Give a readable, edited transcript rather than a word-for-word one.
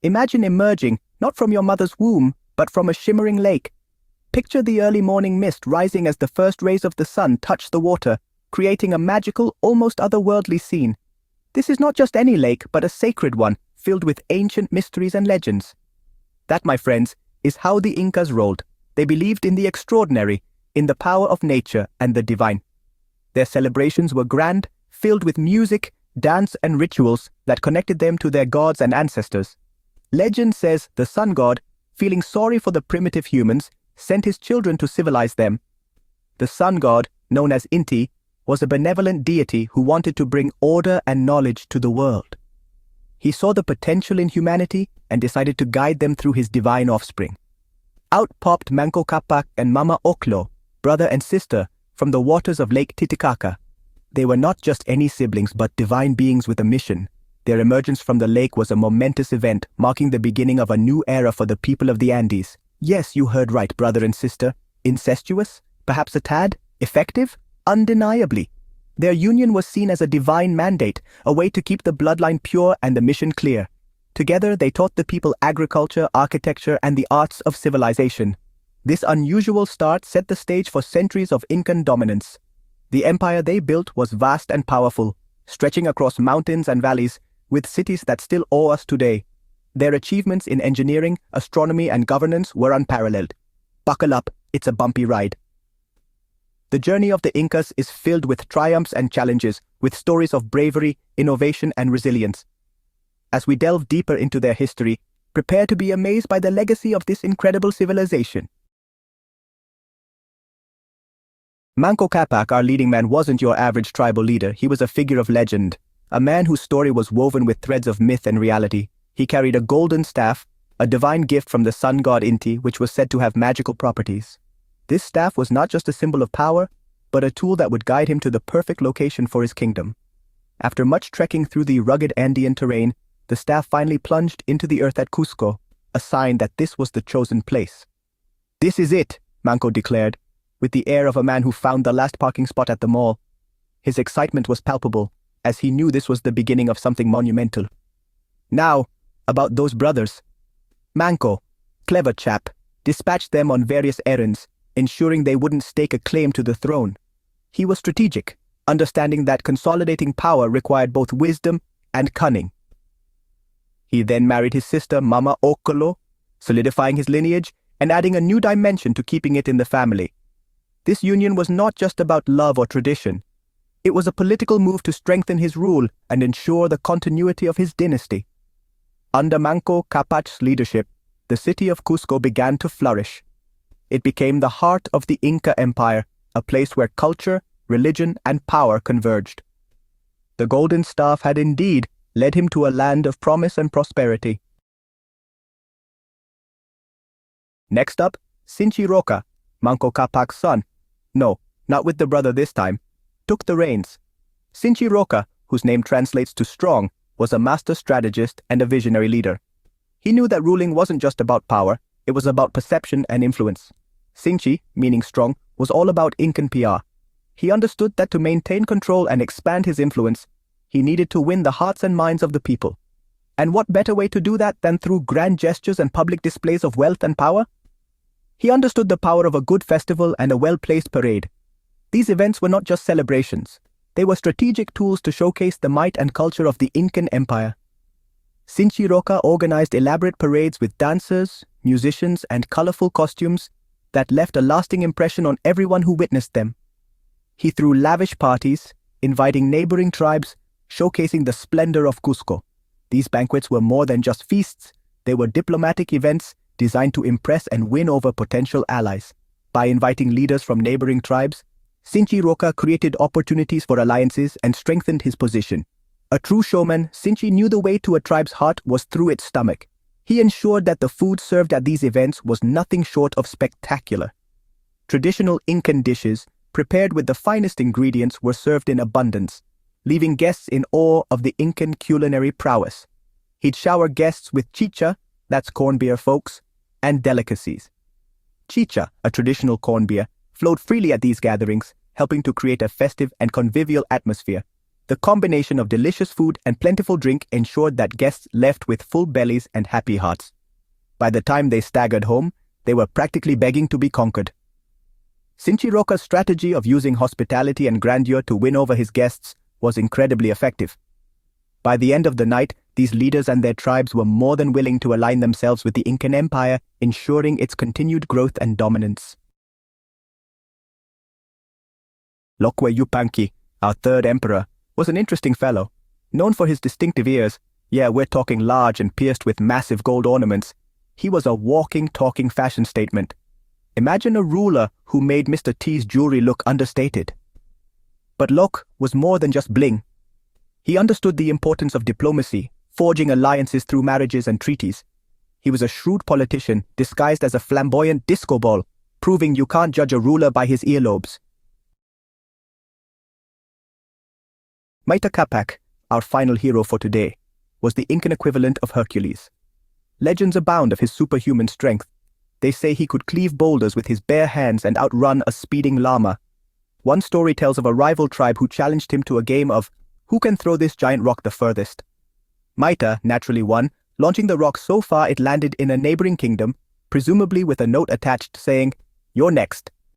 Imagine emerging, not from your mother's womb, but from a shimmering lake. Picture the early morning mist rising as the first rays of the sun touch the water, creating a magical, almost otherworldly scene. This is not just any lake, but a sacred one, filled with ancient mysteries and legends. That, my friends, is how the Incas rolled. They believed in the extraordinary, in the power of nature and the divine. Their celebrations were grand, filled with music, dance, and rituals that connected them to their gods and ancestors. Legend says the sun god, feeling sorry for the primitive humans, sent his children to civilize them. The sun god, known as Inti, was a benevolent deity who wanted to bring order and knowledge to the world. He saw the potential in humanity and decided to guide them through his divine offspring. Out popped Manco Capac and Mama Oclo, brother and sister, from the waters of Lake Titicaca. They were not just any siblings but divine beings with a mission. Their emergence from the lake was a momentous event, marking the beginning of a new era for the people of the Andes. Yes, you heard right, brother and sister. Incestuous? Perhaps a tad? Effective? Undeniably. Their union was seen as a divine mandate, a way to keep the bloodline pure and the mission clear. Together, they taught the people agriculture, architecture, and the arts of civilization. This unusual start set the stage for centuries of Incan dominance. The empire they built was vast and powerful, stretching across mountains and valleys, with cities that still awe us today. Their achievements in engineering, astronomy, and governance were unparalleled. Buckle up, it's a bumpy ride. The journey of the Incas is filled with triumphs and challenges, with stories of bravery, innovation, and resilience. As we delve deeper into their history, prepare to be amazed by the legacy of this incredible civilization. Manco Capac, our leading man, wasn't your average tribal leader. He was a figure of legend, a man whose story was woven with threads of myth and reality. He carried a golden staff, a divine gift from the sun god Inti, which was said to have magical properties. This staff was not just a symbol of power, but a tool that would guide him to the perfect location for his kingdom. After much trekking through the rugged Andean terrain, the staff finally plunged into the earth at Cusco, a sign that this was the chosen place. "This is it," Manco declared, with the air of a man who found the last parking spot at the mall. His excitement was palpable, as he knew this was the beginning of something monumental. Now, about those brothers. Manco, clever chap, dispatched them on various errands, ensuring they wouldn't stake a claim to the throne. He was strategic, understanding that consolidating power required both wisdom and cunning. He then married his sister Mama Ocolo, solidifying his lineage and adding a new dimension to keeping it in the family. This union was not just about love or tradition. It was a political move to strengthen his rule and ensure the continuity of his dynasty. Under Manco Capac's leadership, the city of Cusco began to flourish. It became the heart of the Inca Empire, a place where culture, religion, and power converged. The golden staff had indeed led him to a land of promise and prosperity. Next up, Sinchi Roca, Manco Capac's son. No, not with the brother this time, took the reins. Sinchi Roca, whose name translates to strong, was a master strategist and a visionary leader. He knew that ruling wasn't just about power, it was about perception and influence. Sinchi, meaning strong, was all about Incan PR. He understood that to maintain control and expand his influence, he needed to win the hearts and minds of the people. And what better way to do that than through grand gestures and public displays of wealth and power? He understood the power of a good festival and a well-placed parade. These events were not just celebrations. They were strategic tools to showcase the might and culture of the Incan Empire. Sinchi Roca organized elaborate parades with dancers, musicians, and colorful costumes that left a lasting impression on everyone who witnessed them. He threw lavish parties, inviting neighboring tribes, showcasing the splendor of Cusco. These banquets were more than just feasts. They were diplomatic events designed to impress and win over potential allies. By inviting leaders from neighboring tribes, Sinchi Roca created opportunities for alliances and strengthened his position. A true showman, Sinchi knew the way to a tribe's heart was through its stomach. He ensured that the food served at these events was nothing short of spectacular. Traditional Incan dishes, prepared with the finest ingredients, were served in abundance, leaving guests in awe of the Incan culinary prowess. He'd shower guests with chicha, that's corn beer folks, and delicacies. Chicha, a traditional corn beer, flowed freely at these gatherings, helping to create a festive and convivial atmosphere. The combination of delicious food and plentiful drink ensured that guests left with full bellies and happy hearts. By the time they staggered home, they were practically begging to be conquered. Sinchi Roca's strategy of using hospitality and grandeur to win over his guests was incredibly effective. By the end of the night, these leaders and their tribes were more than willing to align themselves with the Incan Empire, ensuring its continued growth and dominance. Lloque Yupanqui, our third emperor, was an interesting fellow. Known for his distinctive ears, yeah, we're talking large and pierced with massive gold ornaments, he was a walking, talking fashion statement. Imagine a ruler who made Mr. T's jewelry look understated. But Lloque was more than just bling. He understood the importance of diplomacy, forging alliances through marriages and treaties. He was a shrewd politician disguised as a flamboyant disco ball, proving you can't judge a ruler by his earlobes. Mighty Capac, our final hero for today, was the Incan equivalent of Hercules. Legends abound of his superhuman strength. They say he could cleave boulders with his bare hands and outrun a speeding llama. One story tells of a rival tribe who challenged him to a game of who can throw this giant rock the furthest. Mighty naturally won, launching the rock so far it landed in a neighboring kingdom, presumably with a note attached saying, "You're next."